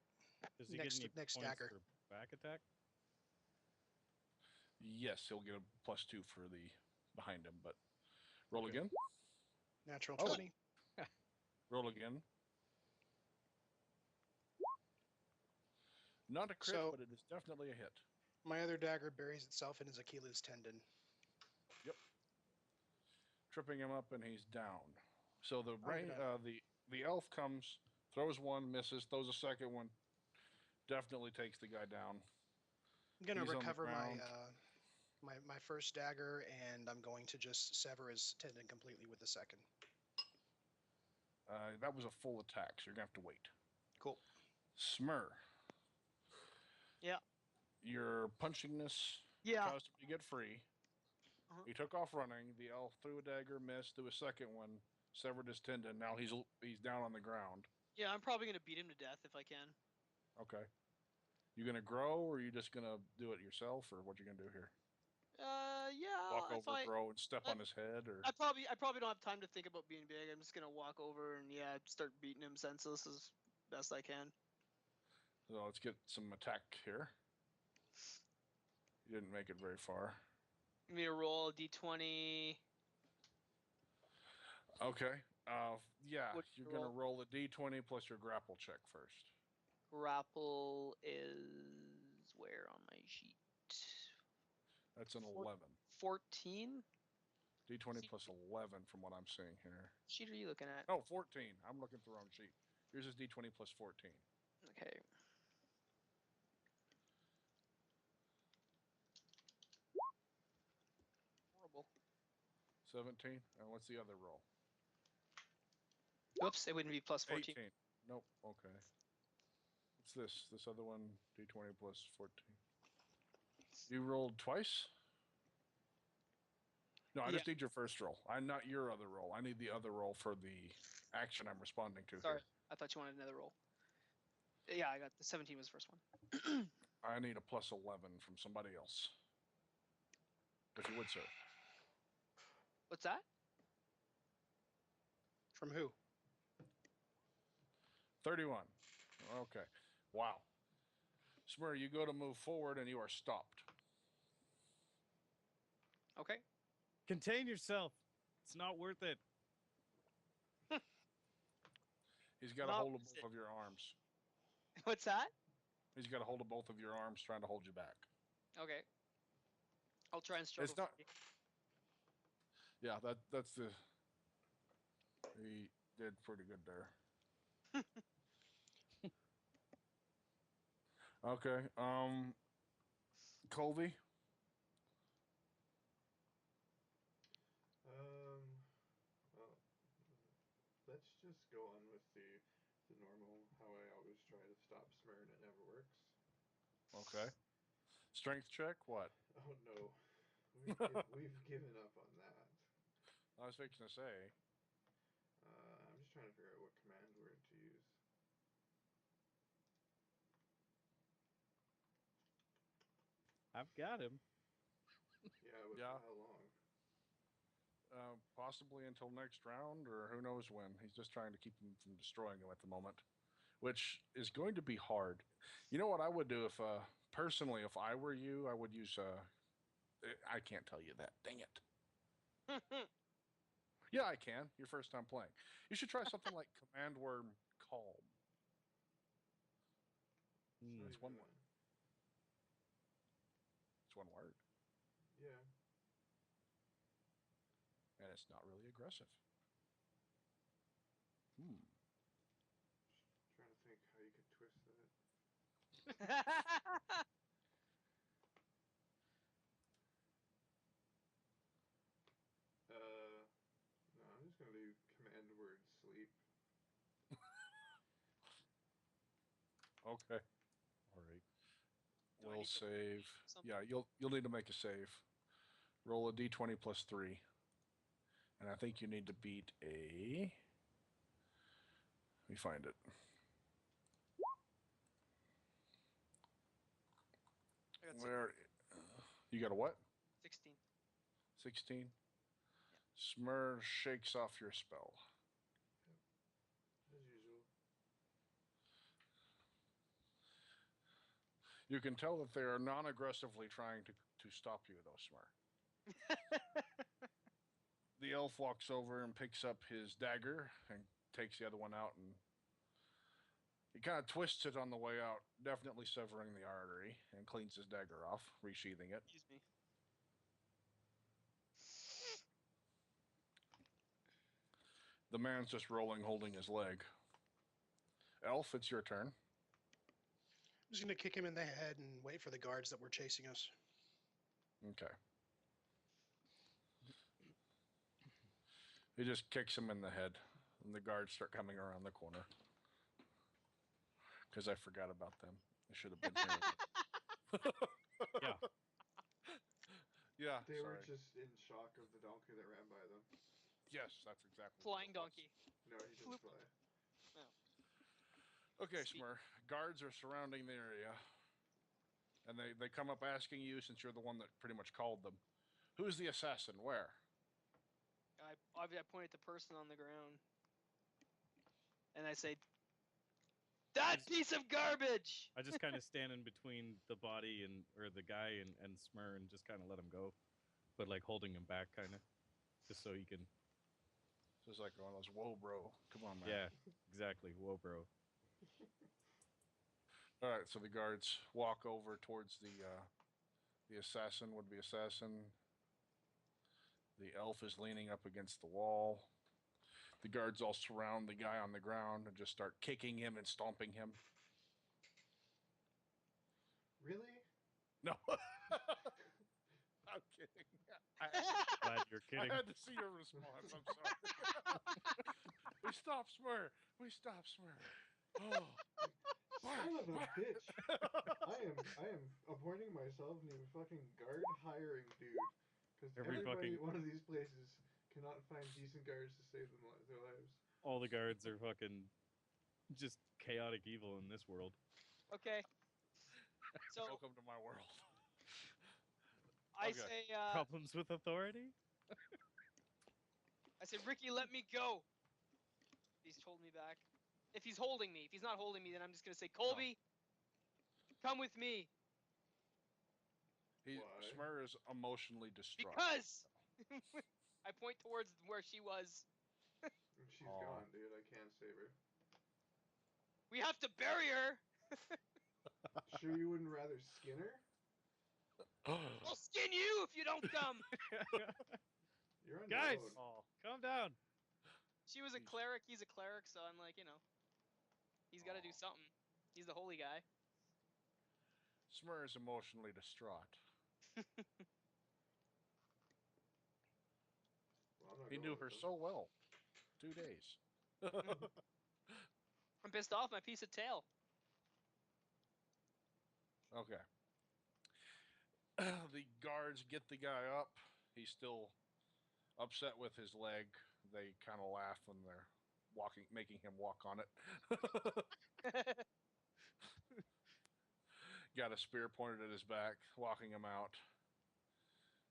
Does he next- get any next points dagger. for back attack? Yes, he'll get a +2 for the behind him, but roll Okay. again. Natural Oh. 20. Roll again. Not a crit, So- but it is definitely a hit. My other dagger buries itself in his Achilles tendon. Tripping him up, and he's down. So the gonna- the elf comes, throws one, misses, throws a second one, definitely takes the guy down. I'm gonna He's on the recover my ground. my first dagger, and I'm going to just sever his tendon completely with the second. That was a full attack, so you're gonna have to wait. Cool. Smurrrrh. Yeah. Your punching this Yeah. caused him to get free. Uh-huh. He took off running. The elf threw a dagger, missed, threw a second one, severed his tendon. Now he's down on the ground. Yeah, I'm probably gonna beat him to death if I can. Okay. You gonna grow, or are you just gonna do it yourself, or what you gonna do here? Yeah. Walk if over, I, grow, and step I- on his head, or I probably don't have time to think about being big. I'm just gonna walk over and start beating him senseless as best I can. so let's get some attack here. You didn't make it very far. Give me a roll, D20. Okay. Yeah, What's you're your gonna roll? roll a d20 plus your grapple check first. Grapple is where on my sheet? That's an 11. 14. D20 plus 11 from what I'm seeing here. Sheet are you looking at? Oh, 14. I'm looking at the wrong sheet. Yours is D20 plus 14. Okay. Horrible. 17. And what's the other roll? Oops, it wouldn't be plus 14. 18. Nope. Okay. What's this? This other one, D20 plus 14. You rolled twice? No, I just need your first roll. I'm not your other roll. I need the other roll for the action I'm responding to Sorry, here. I thought you wanted another roll. Yeah, I got the 17 was the first one. I need a plus 11 from somebody else. If you would, sir. What's that? From who? 31. Okay. Wow. Smurrrrh, you go to move forward and you are stopped. Okay. Contain yourself. It's not worth it. He's got a Not hold of worth both it. of your arms. What's that? He's got a hold of both of your arms trying to hold you back. Okay. I'll try and struggle. not- Yeah, that's the did pretty good there. Okay. Colby. Well, let's just go on with the normal how I always try to stop Smurrrrh and it never works. Okay. Strength check. What? Oh no, we've given up on that. I was fixing to say. I'm just trying to figure out what command word to use. I've got him. Yeah, but Yeah. for how long? Possibly until next round, or who knows when. He's just trying to keep him from destroying him at the moment, which is going to be hard. You know what I would do if, personally, if I were you, I would use. I can't tell you that. Dang it. Yeah, I can. Your first time playing. You should try something like Command Word Calm. Not It's even one word. It's one word, Yeah. and it's not really aggressive. Just trying to think how you could twist that. No, I'm just gonna do command word sleep. Okay. All right. Do I We'll need to save. something? Yeah, you'll need to make a save. Roll a d20 plus 3. And I think you need to beat a... Let me find it. I got Where... you got a what? 16. 16? Yeah. Smurrrrh shakes off your spell. As usual. You can tell that they are non-aggressively trying to stop you, though, Smurrrrh. The elf walks over and picks up his dagger and takes the other one out, and he kind of twists it on the way out, definitely severing the artery, and cleans his dagger off, resheathing it. Excuse me. The man's just rolling, holding his leg. Elf, it's your turn. I'm just going to kick him in the head and wait for the guards that were chasing us. Okay. He just kicks him in the head, and the guards start coming around the corner. Because I forgot about them. I should have been here. Yeah. Yeah, They were sorry. just in shock of the donkey that ran by them. Yes, that's exactly Flying what it was. donkey. No, he didn't fly. Okay, Speed. Smurrrrh. Guards are surrounding the area. And they come up asking you, since you're the one that pretty much called them, who's the assassin? Where? I point at the person on the ground. And I say, that piece of garbage! I just kind of stand in between the body or the guy and Smurrrrh and just kind of let him go, but like holding him back, kind of, just so he can. So it's like one of those, whoa, bro. Come on, man. Yeah, exactly. Whoa, bro. All right, so the guards walk over towards the assassin, would-be assassin. The elf is leaning up against the wall. The guards all surround the guy on the ground and just start kicking him and stomping him. Really? No. I'm kidding. Glad you're kidding. I had to see your response. I'm sorry. We stop Smurrrrh. We stop Smurrrrh. Oh. Son of a bitch! I am appointing myself new fucking guard hiring dude. Because Every everybody fucking- at one of these places cannot find decent guards to save them their lives. All the guards are fucking just chaotic evil in this world. Okay. So Welcome to my world. I Okay. say, Problems with authority? Ricky, let me go. He's holding me back. If he's holding me, if he's not holding me, then I'm just gonna say, Colby, come with me. Why? Smurrrrh is emotionally distraught. Because I point towards where she was. She's Aw. gone, dude. I can't save her. We have to bury her. Sure you wouldn't rather skin her? I'll skin you if you don't come. You're on Guys! your own. Calm down. She was a cleric. He's a cleric, so I'm like, he's got to do something. He's the holy guy. Smurrrrh is emotionally distraught. Well, I'm not He going knew with her them. so well. 2 days. I'm pissed off my piece of tail. Okay. The guards get the guy up. He's still upset with his leg. They kind of laugh when they're making him walk on it. Got a spear pointed at his back, walking him out.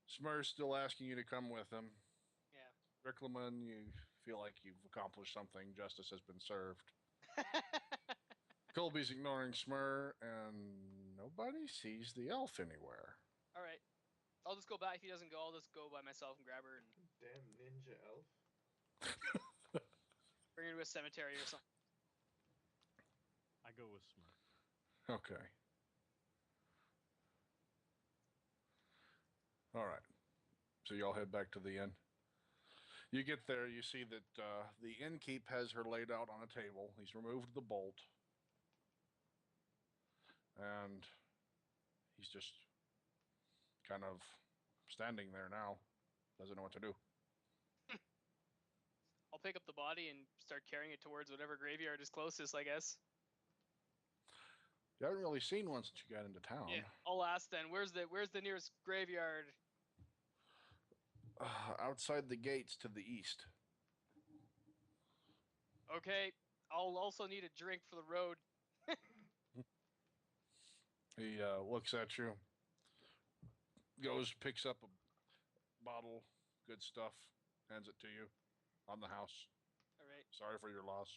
Smurrrrh's still asking you to come with him. Yeah. Riclamin, you feel like you've accomplished something. Justice has been served. Colby's ignoring Smurrrrh, and nobody sees the elf anywhere. All right. I'll just go back. If he doesn't go, I'll just go by myself and grab her and Damn ninja elf. bring her to a cemetery or something. I go with Smurrrrh. Okay. All right. So y'all head back to the inn. You get there, you see that the innkeep has her laid out on a table. He's removed the bolt. And he's just kind of standing there now. Doesn't know what to do. I'll pick up the body and start carrying it towards whatever graveyard is closest, I guess. You haven't really seen one since you got into town. Yeah. I'll ask then. Where's the nearest graveyard? Outside the gates to the east. Okay. I'll also need a drink for the road. He looks at you. Goes, picks up a bottle, good stuff, hands it to you on the house. All right. Sorry for your loss.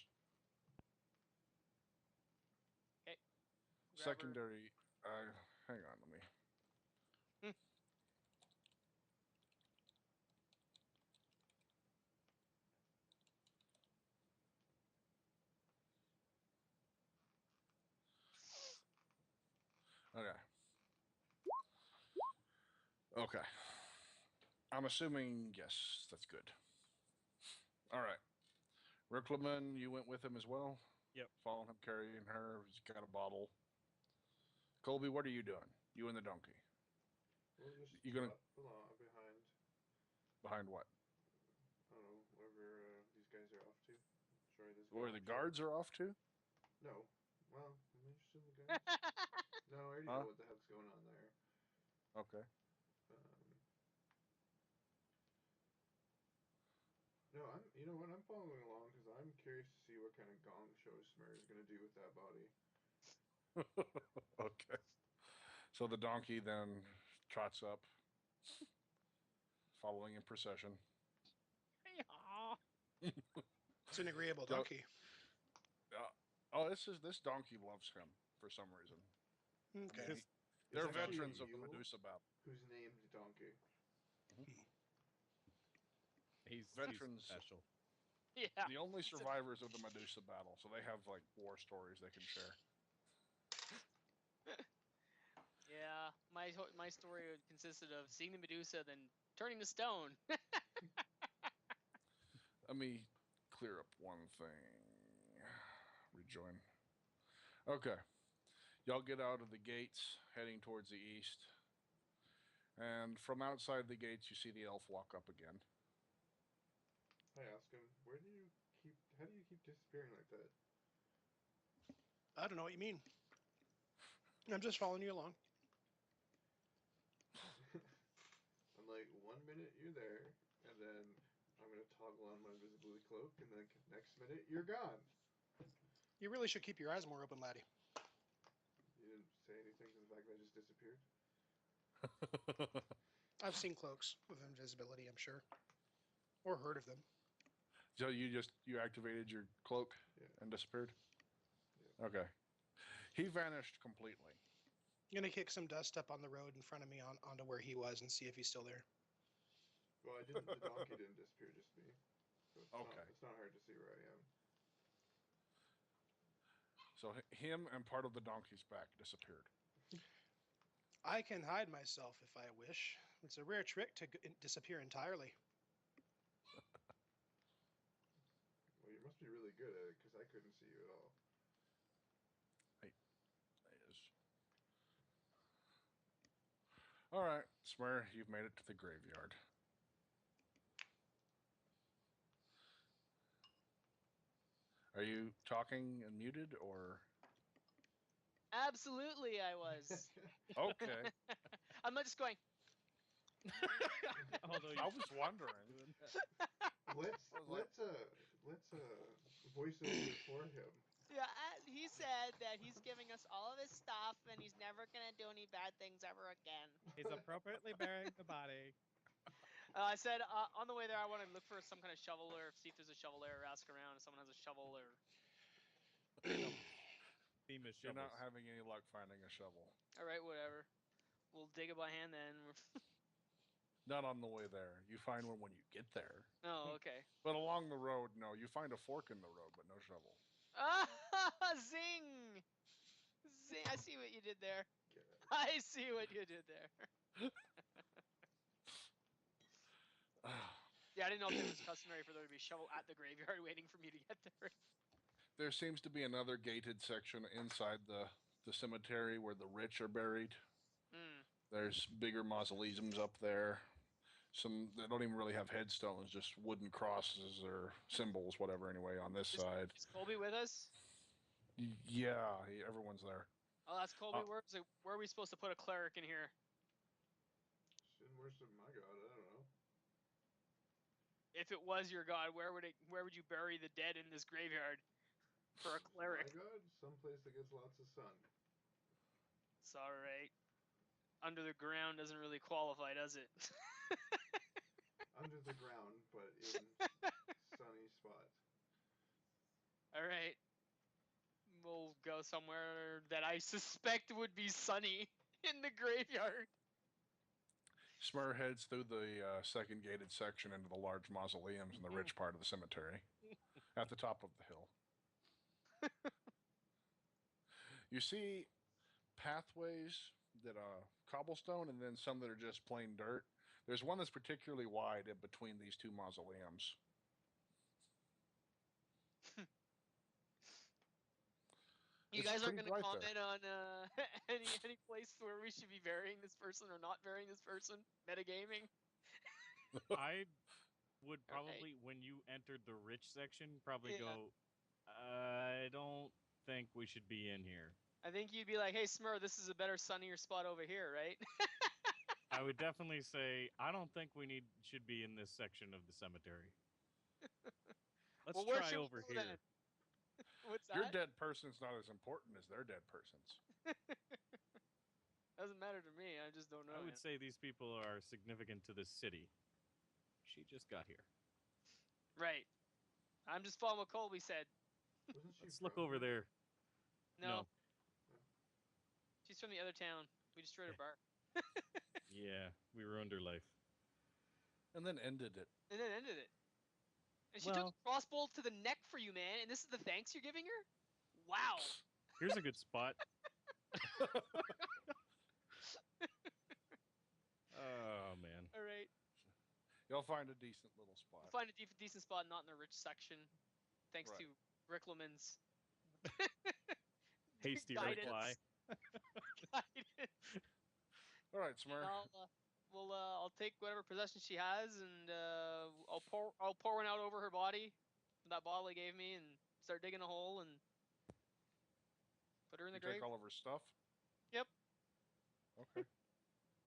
Okay. Secondary. Hang on, let me. Okay. Okay. I'm assuming, yes, that's good. All right. Riclamin, you went with him as well? Yep. Following him, carrying her. He's got a bottle. Colby, what are you doing? You and the donkey. We'll just You gonna- along behind, Behind what? I don't know, wherever these guys are off to. Sorry, this Where the guards are off to? No. Well, I'm interested in the guys. No, I already Huh? know what the heck's going on there. Okay. No, you know what? I'm following along because I'm curious to see what kind of gong show Smurrrrh is going to do with that body. Okay. So the donkey then trots up, following in procession. It's an agreeable So- donkey. This donkey loves him for some reason. Okay. Yeah, It's they're actually a veterans of the mule Medusa battle. who's named Donkey. He's Veterans. special. Yeah. The only survivors of the Medusa battle, so they have like war stories they can share. Yeah. My story consisted of seeing the Medusa, then turning to stone. Let me clear up one thing. Rejoin. Okay. Y'all get out of the gates, heading towards the east. And from outside the gates, you see the elf walk up again. I ask him, how do you keep disappearing like that? I don't know what you mean. I'm just following you along. I'm like, 1 minute you're there, and then I'm going to toggle on my invisibility cloak, and then next minute you're gone. You really should keep your eyes more open, laddie. You didn't say anything to the fact that I just disappeared? I've seen cloaks with invisibility, I'm sure. Or heard of them. So you activated your cloak Yeah. and disappeared? Yeah. Okay. He vanished completely. I'm gonna kick some dust up on the road in front of me onto where he was and see if he's still there. Well, the donkey didn't disappear, just me. So Okay. It's not hard to see where I am. So him and part of the donkey's back disappeared. I can hide myself if I wish. It's a rare trick to disappear entirely. must be really good at it because I couldn't see you at all. Is. All right, Smurrrrh, you've made it to the graveyard. Are you talking and muted, or? Absolutely, I was. Okay. I'm not just going. Although I was wondering. doing that. let's voiceover for him. Yeah, he said that he's giving us all of his stuff and he's never gonna do any bad things ever again. He's appropriately burying the body. I said on the way there I want to look for some kind of shovel or see if there's a shovel there or ask around if someone has a shovel or... Theme is You're shovels. not having any luck finding a shovel. Alright, whatever. We'll dig it by hand then. Not on the way there. You find one when you get there. Oh, okay. But along the road, no. You find a fork in the road, but no shovel. Ah, zing! Zing! I see what you did there. Get it. I see what you did there. Yeah, I didn't know if it was customary for there to be a shovel at the graveyard waiting for me to get there. There seems to be another gated section inside the cemetery where the rich are buried. Hmm. There's bigger mausoleums up there. Some they don't even really have headstones, just wooden crosses or symbols, whatever. Anyway, on this side. Is Colby with us? Yeah, everyone's there. Oh, that's Colby. Where are we supposed to put a cleric in here? Shouldn't worship my god. I don't know. If it was your god, where would you bury the dead in this graveyard for a cleric? My god, someplace that gets lots of sun. It's alright. Under the ground doesn't really qualify, does it? Under the ground, but in sunny spot. Alright. We'll go somewhere that I suspect would be sunny in the graveyard. Smurrrrh heads through the second gated section into the large mausoleums in the rich part of the cemetery, at the top of the hill. You see pathways that are cobblestone and then some that are just plain dirt. There's one that's particularly wide in between these two mausoleums. You It's guys aren't pretty going to bright there. comment on any place where we should be burying this person or not burying this person? Metagaming? I would Alright. probably, when you entered the rich section, probably Yeah. go, I don't think we should be in here. I think you'd be like, hey, Smurrrrh, this is a better, sunnier spot over here, right? I would definitely say, I don't think we should be in this section of the cemetery. Let's Well, where try should we over go here. then? What's Your that? dead person's not as important as their dead person's. Doesn't matter to me. I just don't know. I would yet. say these people are significant to this city. She just got here. Right. I'm just following what Colby said. Wasn't she Let's look from over here? there. No, she's from the other town. We destroyed her bar. Yeah, we ruined her life. And then ended it. And then ended it. And she Well- took a crossbow to the neck for you, man. And this is the thanks you're giving her? Wow. Here's a good spot. Oh, man. All right. You'll find a decent little spot. Find a decent spot, not in the rich section. Thanks Right. to Riclamin's Hasty guidance. reply. Guidance. All right, Smurrrrh. I'll take whatever possession she has, and I'll pour one out over her body, that bottle he gave me, and start digging a hole and put her in the You grave. take all of her stuff? Yep. Okay.